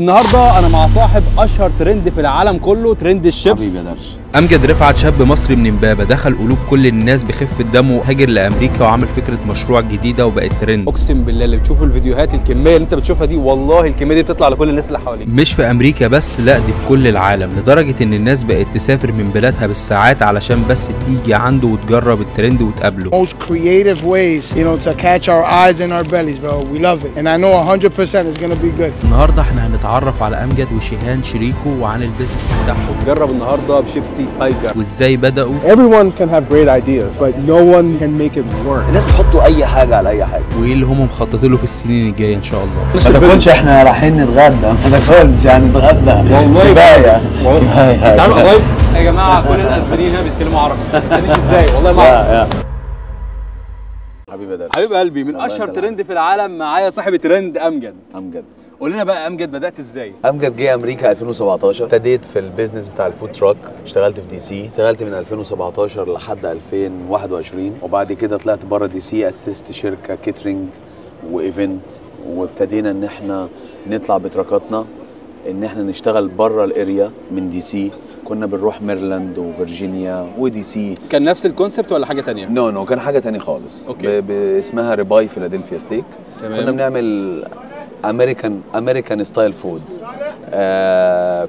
النهارده انا مع صاحب اشهر ترند في العالم كله، ترند الشيبس. حبيبي يا درش. امجد رفعت شاب مصري من امبابه دخل قلوب كل الناس بخفه دمه، هاجر لامريكا وعمل فكره مشروع جديده وبقت ترند. اقسم بالله اللي بتشوفوا الفيديوهات، الكميه اللي انت بتشوفها دي والله الكميه دي بتطلع لكل الناس اللي حواليك. مش في امريكا بس، لا دي في كل العالم، لدرجه ان الناس بقت تسافر من بلادها بالساعات علشان بس تيجي عنده وتجرب الترند وتقابله. Most creative ways, to catch our eyes and our bellies, bro. We love it, and I know 100% it's gonna be good. النهارده احنا هنتعرف على امجد وشيهان شريكه وعن البيزنس بتاعهم. جرب النهارده بشيبسي تايجر وازاي بداوا. Everyone can have great ideas, but no one can make it work. الناس بتحطوا اي حاجه على اي حاجه، وايه اللي هم مخططين له في السنين الجايه ان شاء الله. ما تاكلش، احنا رايحين نتغدى، ما تاكلش هنتغدى والله كفايه. انت عارف قريب يا جماعه كل الاسبانيين هنا بيتكلموا عربي، ما تسالنيش ازاي والله ما اعرف. حبيبي يا درش. حبيب قلبي، من اشهر ترند في العالم معايا صاحب ترند امجد. قول لنا بقى امجد بدات ازاي؟ امجد جه امريكا 2017، ابتديت في البيزنس بتاع الفود تراك، اشتغلت في دي سي، اشتغلت من 2017 لحد 2021، وبعد كده طلعت بره دي سي، اسست شركه كيترينج وايفنت، وابتدينا ان احنا نطلع بتراكاتنا ان احنا نشتغل بره الاريا من دي سي. كنا بنروح ميرلاند وفرجينيا ودي سي. كان نفس الكونسبت ولا حاجه تانية؟ نو كان حاجه تانية خالص. اوكي. اسمها ريباي فيلادلفيا ستيك. تمام. كنا بنعمل امريكان ستايل فود.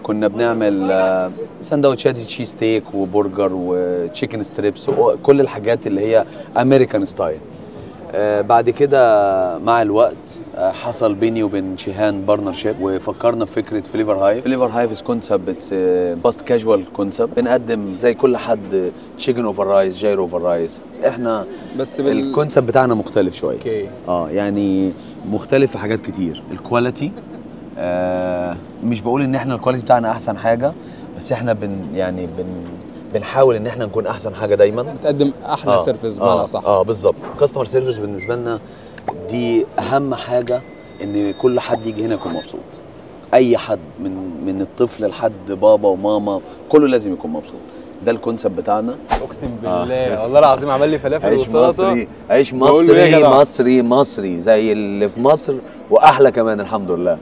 كنا بنعمل سندوتشات تشيز ستيك وبرجر وتشيكن ستريبس وكل الحاجات اللي هي امريكان ستايل. بعد كده مع الوقت حصل بيني وبين شيهان بارتنرشيب، وفكرنا في فكره فليفر هايف. فليفر هايف از كونسبت باست كاجوال كونسبت، بنقدم زي كل حد تشيكن اوفر رايس، جايرو اوفر رايس. احنا بس الكونسبت بتاعنا مختلف شويه. اوكي. يعني مختلف في حاجات كتير. الكواليتي، مش بقول ان احنا الكواليتي بتاعنا احسن حاجه، بس احنا بنحاول ان احنا نكون احسن حاجه دايما، بتقدم احلى سيرفيس بمعنى صح. بالظبط. كاستمر سيرفيس بالنسبه لنا دي اهم حاجه، ان كل حد يجي هنا يكون مبسوط. اي حد من الطفل لحد بابا وماما كله لازم يكون مبسوط. ده الكونسبت بتاعنا. اقسم بالله والله العظيم عمل لي فلافل وسلطه. عيش مصري زي اللي في مصر واحلى كمان الحمد لله.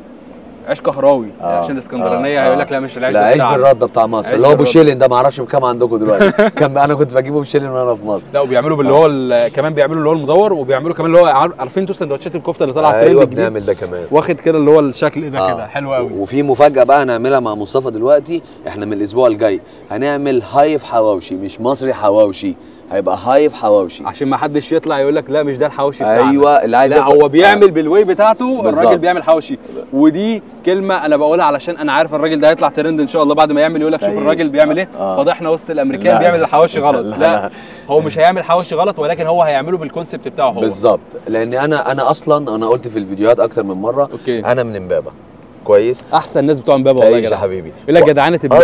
عيش كهراوي عشان الاسكندرانيه هيقول لك لا مش العيش ده ده. عيش بالرده بتاع مصر اللي هو ابو شيلين ده، ما اعرفش بكام عندكم دلوقتي. كان انا كنت بجيبه بشيلين وانا في مصر. لا وبيعملوا باللي هو كمان بيعملوا اللي هو المدور، وبيعملوا كمان اللي هو عارفين انتوا سندوتشات الكفته اللي طالعه ترند جديد. بنعمل ده كمان، واخد كده اللي هو الشكل ده كده حلو قوي. وفي مفاجاه بقى هنعملها مع مصطفى دلوقتي. احنا من الاسبوع الجاي هنعمل هايف حواوشي، مش مصري حواوشي، هيبقى هايف حواوشي عشان ما حدش يطلع يقول لك لا مش ده الحواوشي بتاعنا. ايوه اللي عايز لا هو بيعمل بالواي بتاعته. بالزبط. الراجل بيعمل حواوشي، ودي كلمه انا بقولها علشان انا عارف الراجل ده هيطلع ترند ان شاء الله بعد ما يعمل يقول لك شوف الراجل بيعمل ايه. فضحنا وسط الامريكان بيعمل الحواوشي غلط. لا هو مش هيعمل حواوشي غلط، ولكن هو هيعمله بالكونسيبت بتاعه هو بالظبط. لان انا اصلا انا قلت في الفيديوهات اكتر من مره. أوكي. انا من امبابه كويس. احسن ناس بتوع امبابه والله يا حبيبي. يقول لك جدعانه امبابه.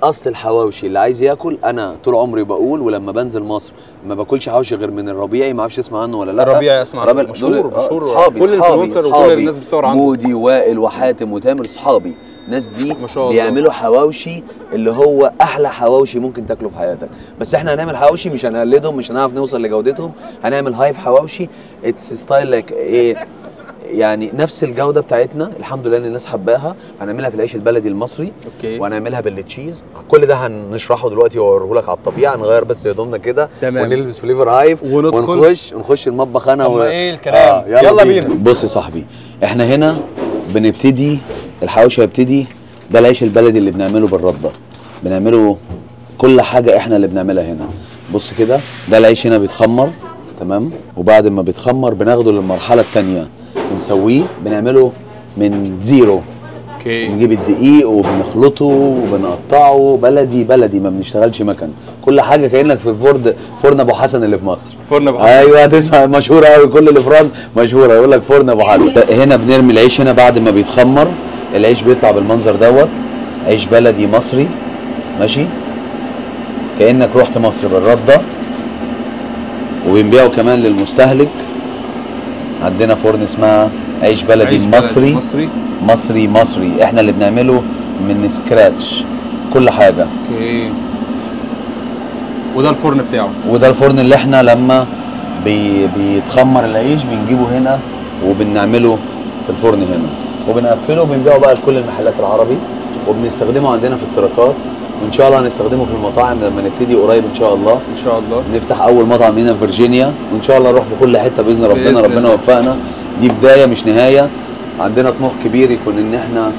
اصل الحواوشي اللي عايز ياكل، انا طول عمري بقول ولما بنزل مصر ما باكلش حواوشي غير من الربيعي. ما اعرفش تسمع عنه ولا لا؟ الربيعي اسمع عنه، مشهور صحابي كل الانفلونسر وكل الناس بتصور عنه. مودي وائل وحاتم وتامر صحابي. الناس دي بيعملوا حواوشي اللي هو احلى حواوشي ممكن تاكله في حياتك. بس احنا هنعمل حواوشي مش هنقلدهم، مش هنعرف نوصل لجودتهم. هنعمل هايف حواوشي اتس ستايل لايك ايه، يعني نفس الجوده بتاعتنا الحمد لله ان الناس حباها. هنعملها في العيش البلدي المصري. اوكي. وهنعملها بالتشيز. كل ده هنشرحه دلوقتي واوريه لك على الطبيعه. نغير بس هدومنا كده ونلبس فليفر هايف ونخش المطبخ انا ايه الكلام. يلا بينا. بص يا صاحبي، احنا هنا بنبتدي الحواوشي. هيبتدي ده العيش البلدي اللي بنعمله بالرده، بنعمله كل حاجه احنا اللي بنعملها هنا. بص كده، ده العيش هنا بيتخمر تمام، وبعد ما بيتخمر بناخده للمرحله الثانيه، بنسويه، بنعمله من زيرو. اوكي. نجيب الدقيق وبنخلطه وبنقطعه بلدي، ما بنشتغلش مكن. كل حاجه كانك في فرن ابو حسن اللي في مصر. فرن ابو حسن، ايوه تسمع مشهوره قوي، كل الافران مشهوره يقول لك فرن ابو حسن. هنا بنرمي العيش هنا بعد ما بيتخمر، العيش بيطلع بالمنظر دوت، عيش بلدي مصري ماشي، كانك رحت مصر بالرده. وبنبيعه كمان للمستهلك. عندنا فرن اسمها عيش بلدي مصري احنا اللي بنعمله من سكراتش كل حاجه. اوكي. وده الفرن بتاعه، وده الفرن اللي احنا لما بيتخمر العيش بنجيبه هنا وبنعمله في الفرن هنا. وبنقفله وبنبيعه بقى لكل المحلات العربي، وبنستخدمه عندنا في التراكات، وان شاء الله هنستخدمه في المطاعم لما نبتدي قريب ان شاء الله. ان شاء الله نفتح اول مطعم هنا في فيرجينيا، وان شاء الله نروح في كل حته باذن ربنا. ربنا يوفقنا، دي بدايه مش نهايه. عندنا طموح كبير يكون ان احنا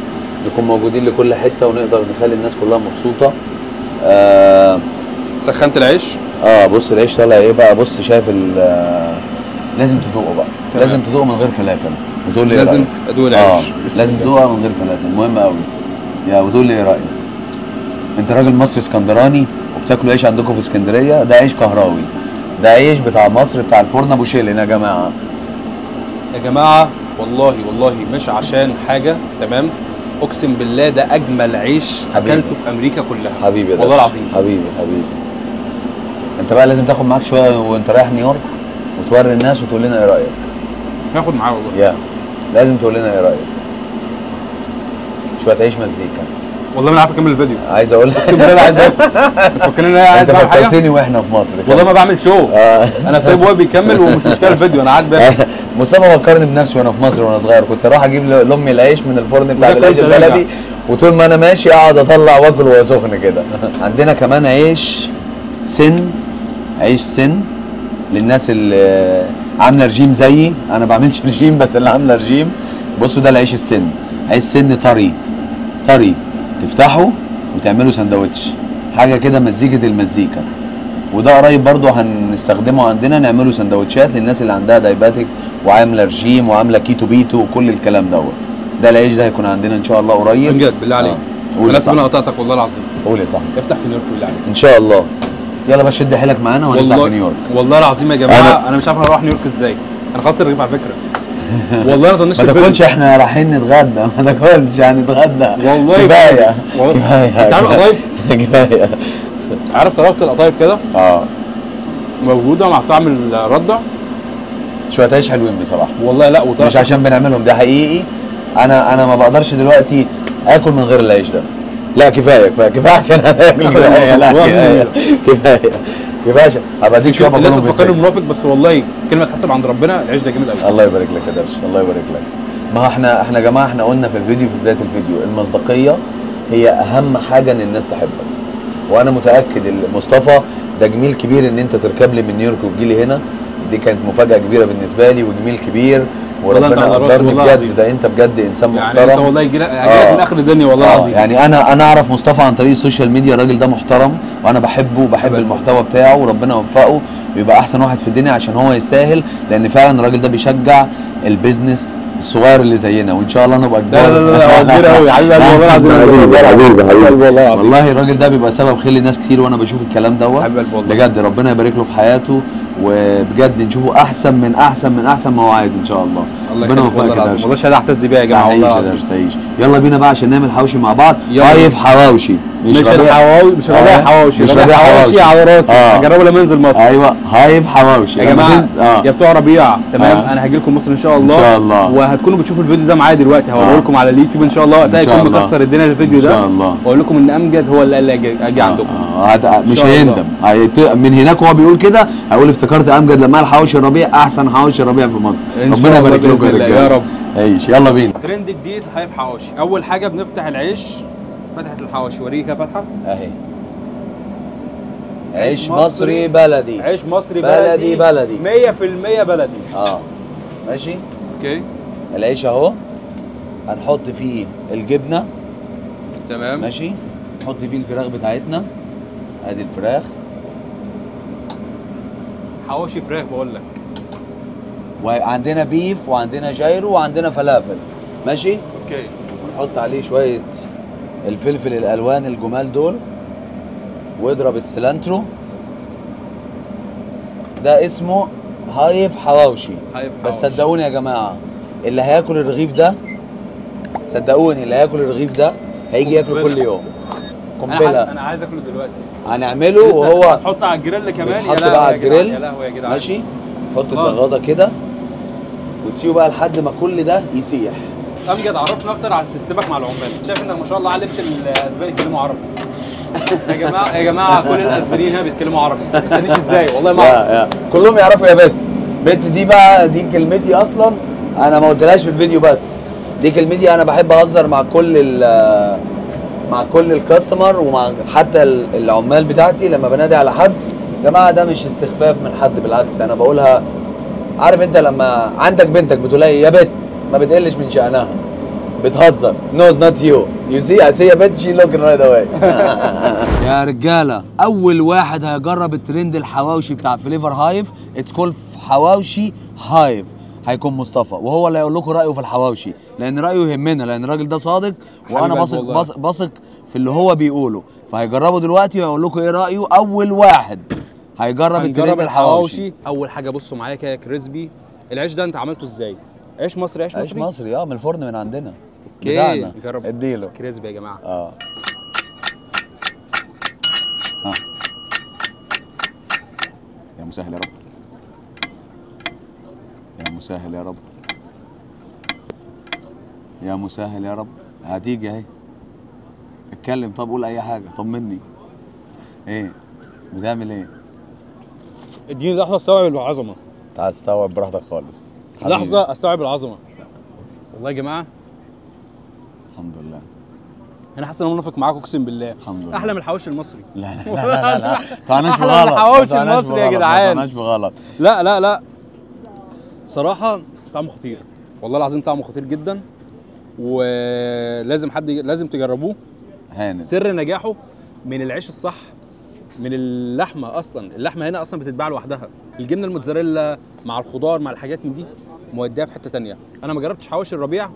نكون موجودين لكل حته ونقدر نخلي الناس كلها مبسوطه. سخنت العيش؟ بص العيش طالع ايه بقى، بص شايف لازم تدوقه بقى. تمام. لازم تدوقه من غير فلافل وتقول لي ايه لازم رايك. ادوق العيش. لازم تدوقها من غير فلافل، مهم قوي. يا وتقول لي ايه رايك. انت راجل مصري اسكندراني وبتاكلوا عيش عندكم في اسكندريه، ده عيش كهراوي، ده عيش بتاع مصر بتاع الفرن ابو شيلين يا جماعه. يا جماعه والله مش عشان حاجه، تمام، اقسم بالله ده اجمل عيش اكلته في امريكا كلها حبيبي والله العظيم. حبيبي انت بقى لازم تاخد معاك شويه وانت رايح نيويورك وتوري الناس وتقول لنا ايه رايك. هاخد معاه والله. لازم تقول لنا ايه رايك. شويه عيش مزيكا. والله ما انا عارف اكمل الفيديو. عايز اقول لك اقسم بالله انا قاعد فاكرين ان انا قاعد بعمل حاجه. انت فكرتني واحنا في مصر والله ما بعمل شو. انا سايب هو بيكمل ومش مشكله الفيديو، انا قاعد باكل. مصطفى فكرني بنفسي وانا في مصر وانا صغير، كنت اروح اجيب لامي العيش من الفرن بتاع العيش البلدي، وطول ما انا ماشي اقعد اطلع واكل وهو سخن كده. عندنا كمان عيش سن للناس اللي عامله رجيم زيي. انا ما بعملش رجيم بس اللي عامله رجيم. بصوا ده العيش السن، عيش سن طري تفتحه وتعمله سندوتش، حاجه كده مزيكه المزيكا. وده قريب برضو هنستخدمه عندنا، نعمله سندوتشات للناس اللي عندها دايباتيك وعامله رجيم وعامله كيتو بيتو وكل الكلام دوت. ده العيش ده هيكون عندنا ان شاء الله قريب. بجد بالله عليك. انا انا قطعتك والله العظيم. قول يا صاحبي. افتح في نيويورك بالله عليك ان شاء الله. يلا بقى شد حيلك معانا ونطلع في نيويورك. والله العظيم يا جماعه انا مش عارف اروح نيويورك ازاي. انا خلاص الرغيف على فكره. والله انا طنشت ما تاكلش، احنا رايحين نتغدى، ما تاكلش هنتغدى والله. كفايه. انت عارف القطايف؟ كفايه. عارف طريقه القطايف كده؟ موجوده مع طعم الرده. شويه عيش حلوين بصراحه والله. لا مش عشان بنعملهم، ده حقيقي. انا ما بقدرش دلوقتي اكل من غير العيش ده. لا كفايه عشان هناكل. كفايه لا كفايه عشان هبقى اديك شويه بقول لسه فاكرني منافق، بس والله كلمه تحسب عند ربنا، العيش ده جامد قوي. الله يبارك لك يا درش، الله يبارك لك. ما احنا يا جماعه احنا قلنا في الفيديو، في بدايه الفيديو، المصداقيه هي اهم حاجه ان الناس تحبك. وانا متاكد مصطفى ده جميل كبير ان انت تركب لي من نيويورك وتجي لي هنا. دي كانت مفاجاه كبيره بالنسبه لي وجميل كبير، وربنا قدرني بجد. ده انت بجد انسان محترم يعني. انت والله يجي لك من اخر الدنيا والله العظيم. يعني انا اعرف مصطفى عن طريق السوشيال ميديا. الراجل ده محترم وانا بحبه وبحب المحتوى بتاعه، وربنا يوفقه ويبقى احسن واحد في الدنيا عشان هو يستاهل، لان فعلا الراجل ده بيشجع البيزنس الصغير اللي زينا، وان شاء الله نبقى كبار. لا كبير قوي حبيبي والله العظيم. حبيبي والله الراجل ده بيبقى سبب خير لناس كتير، وانا بشوف الكلام دوت بجد. ربنا يبارك له في حياته، وبجد نشوفه احسن من احسن ما هو عايز ان شاء الله. ربنا يوفقك يا درش. والله شهاده اعتز بيها يا جماعه والله العظيم. تعيش. يلا بينا بقى عشان نعمل حواوشي مع بعض. هايف حواوشي مش الحواوشي، مش ربيع حواوشي، مش ربيع حواوشي على راسي. هجربه لما انزل مصر. ايوه هايف حواوشي يا جماعه يا بتوع ربيع. تمام. انا هاجي لكم مصر ان شاء الله، ان شاء الله، وهتكونوا بتشوفوا الفيديو ده معايا دلوقتي. هوريه لكم على اليوتيوب ان شاء الله. وقتها يكون مكسر الدنيا الفيديو ده ان شاء الله. واقول لكم ان امجد هو اللي قال لي اجي عندكم. مش هيندم. من هناك هو بيقول كده، هيقول افتكرت امجد لما قال حواوشي الربيع احسن حواوشي الربيع في مصر. ربنا يبارك لكم يا رب. عيش. يلا بينا. ترند جديد هايف حواوشي. اول حاجه بنفتح العيش، فتحه الحواوشي وريك كده فتحه اهي. عيش مصري بلدي. عيش مصري بلدي 100% بلدي. ماشي. اوكي. العيش اهو، هنحط فيه الجبنه. تمام. ماشي. نحط فيه الفراخ بتاعتنا. ادي الفراخ. حواوشي فراخ بقول لك. وعندنا بيف وعندنا جايرو وعندنا فلافل. ماشي. اوكي. ونحط عليه شويه الفلفل الالوان الجمال دول، واضرب السلانترو. ده اسمه هايف حواوشي. بس صدقوني يا جماعه، اللي هياكل الرغيف ده، صدقوني اللي هياكل الرغيف ده هيجي ياكله كل يوم. قنبله. انا عايز اكله دلوقتي. هنعمله وهو هتحط على الجريل كمان. يا لهوي على الجريل. يا لهوي يا جدعان. ماشي. حط الضغاطه كده وتسيبه بقى لحد ما كل ده يسيح. امجد عرفنا اكتر عن سيستمك مع العمال. شايف انك ما شاء الله علمت الاسبان يتكلموا عربي. يا جماعه كل الاسبانيين هنا بيتكلموا عربي. ما تسالنيش ازاي والله ما اعرف. كلهم يعرفوا يا بت دي بقى، دي كلمتي اصلا انا ما قلتلهاش في الفيديو، بس دي كلمتي. انا بحب اهزر مع كل الكاستمر ومع حتى العمال بتاعتي لما بنادي على حد. يا جماعه ده مش استخفاف من حد، بالعكس انا بقولها. عارف انت لما عندك بنتك بتقولها يا بت ما بتقلش من شأنها، بتهزر. No it's not you. You see I say a bit she looking right away. يا رجاله اول واحد هيجرب الترند الحواوشي بتاع فليفر هايف، اتس كول حواوشي هايف، هيكون مصطفى، وهو اللي هيقول لكم رايه في الحواوشي، لان رايه يهمنا، لان الراجل ده صادق وانا بثق في اللي هو بيقوله. فهيجربوا دلوقتي وهيقول لكم ايه رايه. اول واحد هيجرب الترند الحواوشي. اول حاجه بصوا معايا كده كريسبي. العيش ده انت عملته ازاي؟ عيش مصري. عيش مصري من الفرن من عندنا بتاعنا. جرب اديله كريسبي يا جماعه. يا مسهل يا رب، يا مسهل يا رب، يا مسهل يا رب. هتيجي اهي. اتكلم، طب قول اي حاجه، طمني. ايه بتعمل ايه؟ اديني لحظه استوعب العظمه. تعال استوعب براحتك خالص. لحظه استوعب العظمه. والله يا جماعه الحمد لله انا حاسس ان انا منافق معاكم، اقسم بالله. الحمد لله. احلى من الحواوشي المصري. لا طعناش في غلط. احلى من الحواوشي المصري يا جدعان. طعناش في غلط. لا صراحه طعمه خطير، والله العظيم طعمه خطير جدا، ولازم لازم تجربوه. هانت. سر نجاحه من العيش الصح، من اللحمه. اصلا اللحمه هنا اصلا بتتباع لوحدها، الجبنه الموتزاريلا مع الخضار مع الحاجات من دي موديها في حته ثانيه. انا ما جربتش حواوشي الربيع،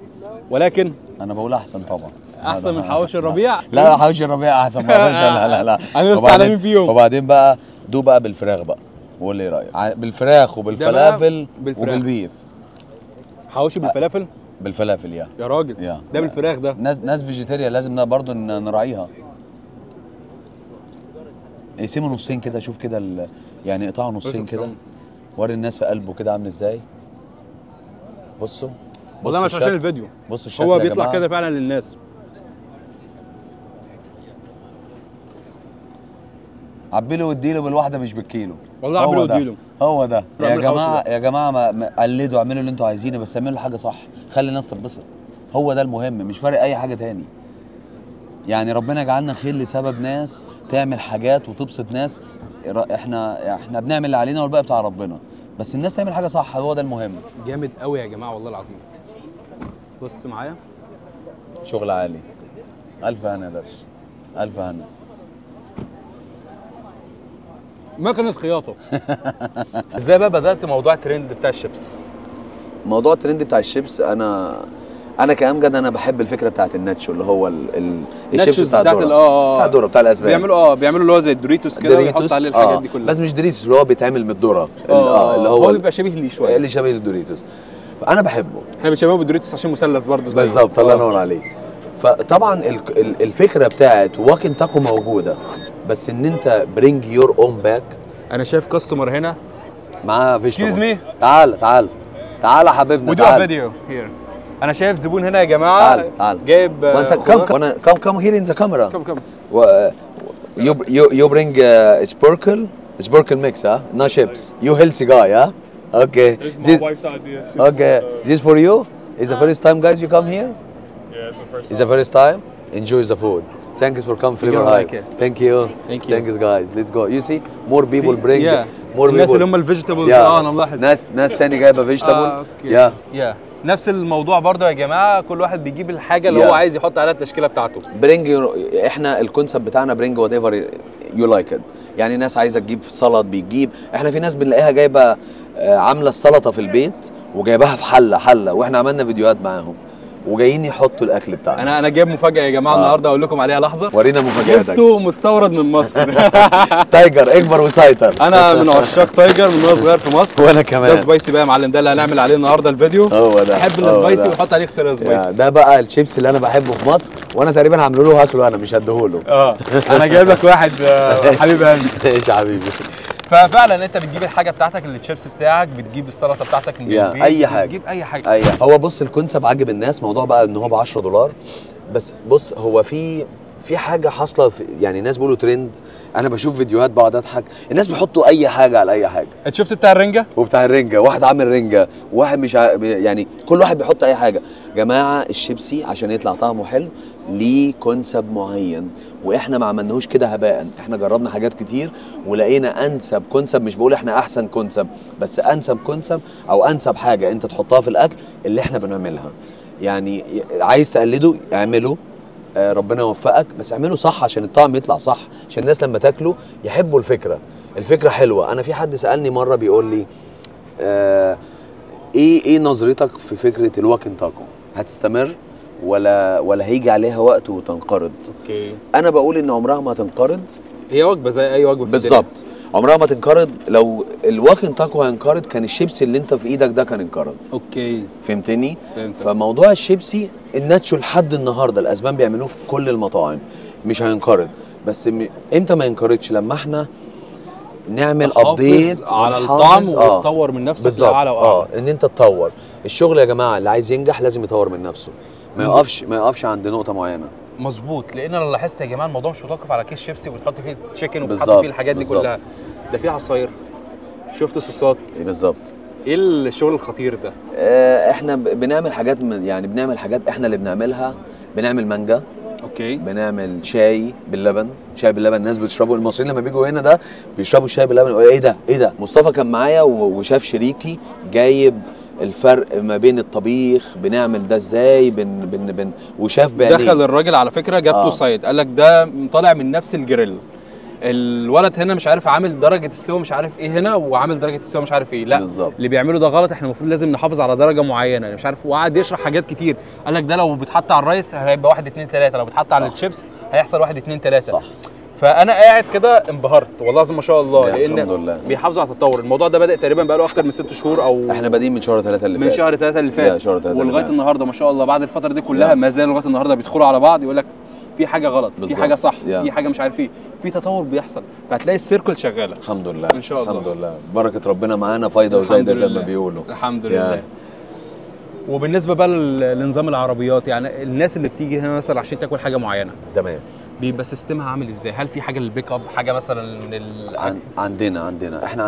ولكن انا بقول احسن طبعا. احسن من حواوشي الربيع. لا حواوشي الربيع احسن. لا انا لسه عالمين فيهم. وبعدين بقى دوق بقى بالفراخ بقى، وقول لي ايه رايك بالفراخ وبالفلافل وبالبيف. حواوشي بالفلافل. بالفلافل يا راجل. ده بالفراخ ده. ناس فيجيتيريا لازم برضه نراعيها. اقسمه نصين كده، شوف كده يعني اقطعه نصين كده، وري الناس في قلبه كده عامل ازاي. بصوا والله مش عشان الفيديو، بصوا الشكل هو بيطلع كده فعلا للناس. عبيله واديله بالواحده مش بالكيلو. والله عبيله واديله. هو ده يا جماعه ما قلدوا، اعملوا اللي انتوا عايزينه، بس اعملوا حاجه صح، خلي الناس تتبسط. هو ده المهم، مش فارق اي حاجه تاني. يعني ربنا يجعلنا خير لسبب ناس تعمل حاجات وتبسط ناس. احنا بنعمل اللي علينا والباقي بتاع ربنا، بس الناس تعمل حاجه صح، هو ده المهم. جامد قوي يا جماعه والله العظيم. بص معايا، شغل عالي. الف هنا يا درش، الف هنا. مكنه خياطه. ازاي بقى بدات موضوع الترند بتاع الشيبس؟ موضوع الترند بتاع الشيبس، انا كأمجد انا بحب الفكره بتاعت الناتشو، اللي هو الشيبس بتاع الذره بتاع الاسبان. بيعملوا اللي هو زي الدوريتوس كده، ويحط عليه الحاجات دي كلها. بس مش دوريتوس، اللي هو بيتعمل من الذره. اللي هو بيبقى شبيه ليه شويه، اللي شبيه للدوريتوس. انا بحبه. احنا بنشبهه بالدوريتوس عشان مثلث برضه زي بالظبط. الله ينور عليك. فطبعا الفكره بتاعت واكن تاكو موجوده، بس ان انت برينج يور اون باك. انا شايف كاستمر هنا معاه فيجيتابل. اكسكيوز مي. تعال حبيبنا. ودو فيديو هير. انا شايف زبون هنا يا جماعه. تعال جايب come here in the camera. come you bring sparkle mix, huh? No chips. You healthy guy, huh? Okay. It's my wife's idea. Okay. This for you? It's the first time guys you come here? Yeah, it's the first time. It's the first time? Enjoy the food. Thank you for coming Flavor Hive. Thank you. Thank you guys. Let's go. You see more people bring more الناس اللي هم الفيجيتابلز. انا ملاحظ ناس تاني جايبه فيجيتابل. يا نفس الموضوع برضه يا جماعه، كل واحد بيجيب الحاجه اللي هو عايز يحط عليها التشكيله بتاعته. احنا الكونسيبت بتاعنا برينج وات ايفر يو لايك ات. يعني ناس عايزه تجيب سلطه بيجيب، احنا في ناس بنلاقيها جايبه عامله السلطه في البيت وجايباها في حله، واحنا عملنا فيديوهات معاهم وجايين يحطوا الاكل بتاعنا. انا جايب مفاجاه يا جماعه النهارده، اقول لكم عليها لحظه. ورينا مفاجاتك. جبته مستورد من مصر. تايجر اكبر وسيطر. انا من عشاق تايجر من وانا صغير في مصر. وانا كمان. ده سبايسي بقى يا معلم، ده اللي هنعمل عليه النهارده الفيديو. هو ده. بحب السبايسي وحط عليه خسر سبايسي. ده بقى الشيبس اللي انا بحبه في مصر، وانا تقريبا عامله له هاكله، انا مش هديهوله. انا جايب لك واحد حبيب قلبي. ايش يا حبيبي. ففعلا انت بتجيب الحاجه بتاعتك، الشيبس بتاعك، بتجيب السلطه بتاعتك من البيت، اي حاجه، بتجيب اي حاجه. هو بص الكونسيبت عاجب الناس، موضوع بقى ان هو ب $10، بس بص هو في في حاجه حاصله يعني الناس بيقولوا ترند، انا بشوف فيديوهات بقعد اضحك، الناس بيحطوا اي حاجه على اي حاجه. انت شفت بتاع الرنجه؟ وبتاع الرنجه، واحد عامل رنجه، واحد مش يعني كل واحد بيحط اي حاجه. جماعه الشيبسي عشان يطلع طعمه حلو ليه كونسبت معين، واحنا ما عملناهوش كده هباء، احنا جربنا حاجات كتير ولقينا انسب كونسبت. مش بقول احنا احسن كونسبت، بس انسب كونسبت او انسب حاجه انت تحطها في الاكل اللي احنا بنعملها. يعني عايز تقلده اعمله، ربنا يوفقك، بس اعمله صح عشان الطعم يطلع صح، عشان الناس لما تاكله يحبوا الفكره حلوه. انا في حد سالني مره بيقول لي ايه نظرتك في فكره الواكن تاكو؟ هتستمر ولا هيجي عليها وقت وتنقرض؟ اوكي. انا بقول ان عمرها ما تنقرض، هي وجبه زي اي وجبه في بالظبط، عمرها ما تنقرض. لو الواكن تاكو هينقرض كان الشيبسي اللي انت في ايدك ده كان انقرض. اوكي، فهمتني؟ فهمت. فموضوع الشيبسي الناتشو لحد النهارده الاسبان بيعملوه في كل المطاعم، مش هينقرض. بس امتى ما ينقرضش؟ لما احنا نعمل ابديت على الطعم وتطور من نفسك لاعلى واعلى. ان انت تطور الشغل. يا جماعه اللي عايز ينجح لازم يطور من نفسه، ما يقفش عند نقطه معينه. مظبوط، لان انا لاحظت يا جماعه الموضوع مش متوقف على كيس شيبسي وتحط فيه تشيكن وتحط فيه الحاجات دي كلها، ده فيه عصاير، شفت صوصات. بالظبط. ايه الشغل الخطير ده؟ احنا بنعمل حاجات يعني بنعمل حاجات احنا اللي بنعملها. بنعمل مانجا، اوكي، بنعمل شاي باللبن. الناس بتشربه، المصريين لما بيجوا هنا ده بيشربوا الشاي باللبن. ايه ده مصطفى كان معايا وشاف شريكي جايب الفرق ما بين الطبيخ، بنعمل ده ازاي، وشاف بعينيه. دخل الراجل على فكره جابته سايد، قال لك ده طالع من نفس الجريل. الولد هنا مش عارف عامل درجه السوا مش عارف ايه هنا، وعامل درجه السوا مش عارف ايه. لا بالزبط. اللي بيعمله ده غلط، احنا المفروض لازم نحافظ على درجه معينه. يعني مش عارف، وقعد يشرح حاجات كتير. قال لك ده لو بيتحط على الرايس هيبقى 1 2 3، لو بيتحط على الشيبس هيحصل 1 2 3. صح. فانا قاعد كده انبهرت والله العظيم ما شاء الله، لان بيحافظوا على التطور. الموضوع ده بدا تقريبا بقى له اكتر من 6 شهور، او احنا بادئين من شهر 3 اللي فات. من شهر 3 اللي فات ولغايه النهارده ما شاء الله. بعد الفتره دي كلها ما زال لغايه النهارده بيدخلوا على بعض يقول لك في حاجه غلط، في حاجه صح، في حاجه مش عارف ايه، في تطور بيحصل. فهتلاقي السيركل شغاله الحمد لله ان شاء الله. الحمد لله، بركه ربنا معانا فايده وزايده زي ما بيقولوا. الحمد لله. وبالنسبه بقى لنظام العربيات، يعني الناس اللي بتيجي هنا مثلا عشان تاكل حاجه معينه، تمام، بيبقى سيستمها عامل ازاي؟ هل في حاجه للبيك اب، حاجه مثلا من الاكل؟ احنا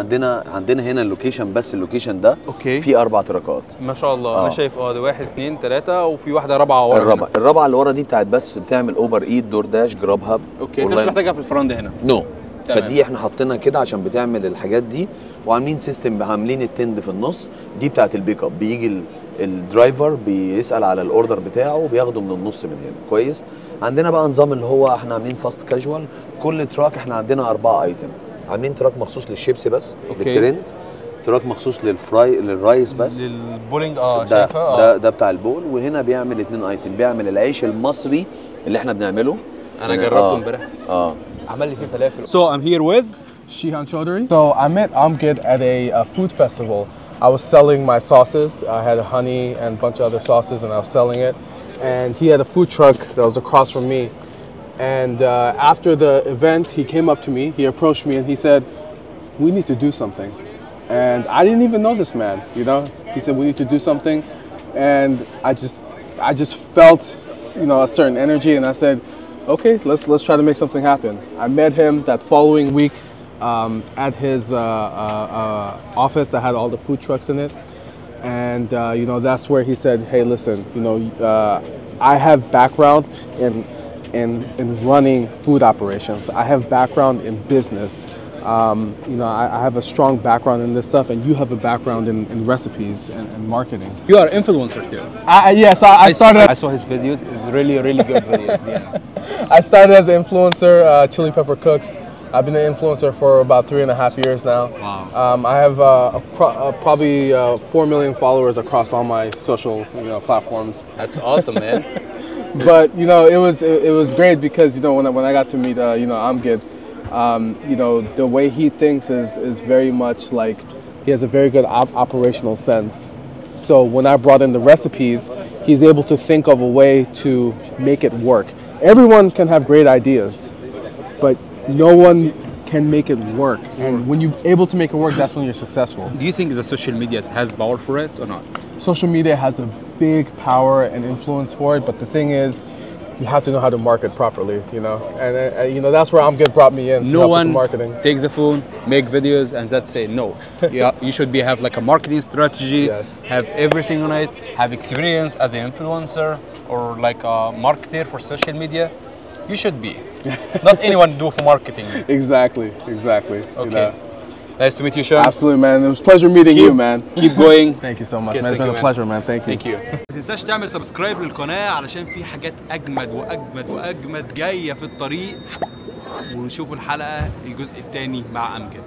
عندنا هنا اللوكيشن، بس اللوكيشن ده اوكي فيه 4 تراكات ما شاء الله. انا شايف ده 1 2 3 وفي واحده رابعه ورا. الرابعه اللي ورا دي بتاعت بس بتعمل اوبر ايت، دور داش، جراب هاب. اوكي، انت مش محتاجها في الفرند هنا. نو فدي احنا حاطينها كده عشان بتعمل الحاجات دي، وعاملين سيستم، عاملين التند في النص دي بتاعت البيك اب. بيجي الدرايفر بيسال على الاوردر بتاعه وبياخده من النص من هنا. كويس. عندنا بقى نظام اللي هو احنا عاملين فاست كاجوال. كل تراك احنا عندنا 4 ايتم. عاملين تراك مخصوص للشيبسي بس، للترند، تراك مخصوص للرايس بس، للبولينج. ده بتاع البول. وهنا بيعمل 2 ايتم، بيعمل العيش المصري اللي احنا بنعمله. انا جربته امبارح. عمل لي فيه فلافل. So I'm here with Shihan Chaudhary. So I met Amgid at a food festival. I was selling my sauces. I had a honey and a bunch of other sauces, and I was selling it. And he had a food truck that was across from me. And after the event, he came up to me. He approached me and he said, "We need to do something." And I didn't even know this man. You know, he said, "We need to do something," and I just felt, you know, a certain energy, and I said, "Okay, let's try to make something happen." I met him that following week at his office that had all the food trucks in it, and you know, that's where he said, "Hey, listen, you know, I have background in running food operations. I have background in business. You know, I have a strong background in this stuff, and you have a background in recipes and marketing." You are influencer too. Yes, I started. I saw his videos. It's really good videos. Yeah. I started as an influencer, Chili Pepper Cooks. I've been an influencer for about 3.5 years now. Wow. I have probably 4 million followers across all my social, you know, platforms. That's awesome, man. But you know, it was great because, you know, when I got to meet you know, Amgid, you know, the way he thinks is very much like, he has a very good operational sense. So when I brought in the recipes, he's able to think of a way to make it work. Everyone can have great ideas, but no one can make it work. And when you're able to make it work, that's when you're successful. Do you think the social media has power for it or not? Social media has a big power and influence for it, but the thing is, you have to know how to market properly, you know, and you know that's where Amgid brought me in to No help with one the marketing. takes the phone, make videos, and that's it. No, yeah, you should have like a marketing strategy. Yes. Have everything on it. Have experience as an influencer or like a marketer for social media. You should be. Not anyone do for marketing. Exactly. Okay. Nice to meet you, Sean. Absolutely, man. It was a pleasure meeting you, man. Keep going. Thank you so much, Yes, man. It's thank been you, a pleasure, man. Thank you. Thank you. ما تنساش تعمل سبسكرايب للقناة علشان في حاجات أجمد وأجمد وأجمد جاية في الطريق. ونشوفوا الحلقة الجزء الثاني مع أمجد.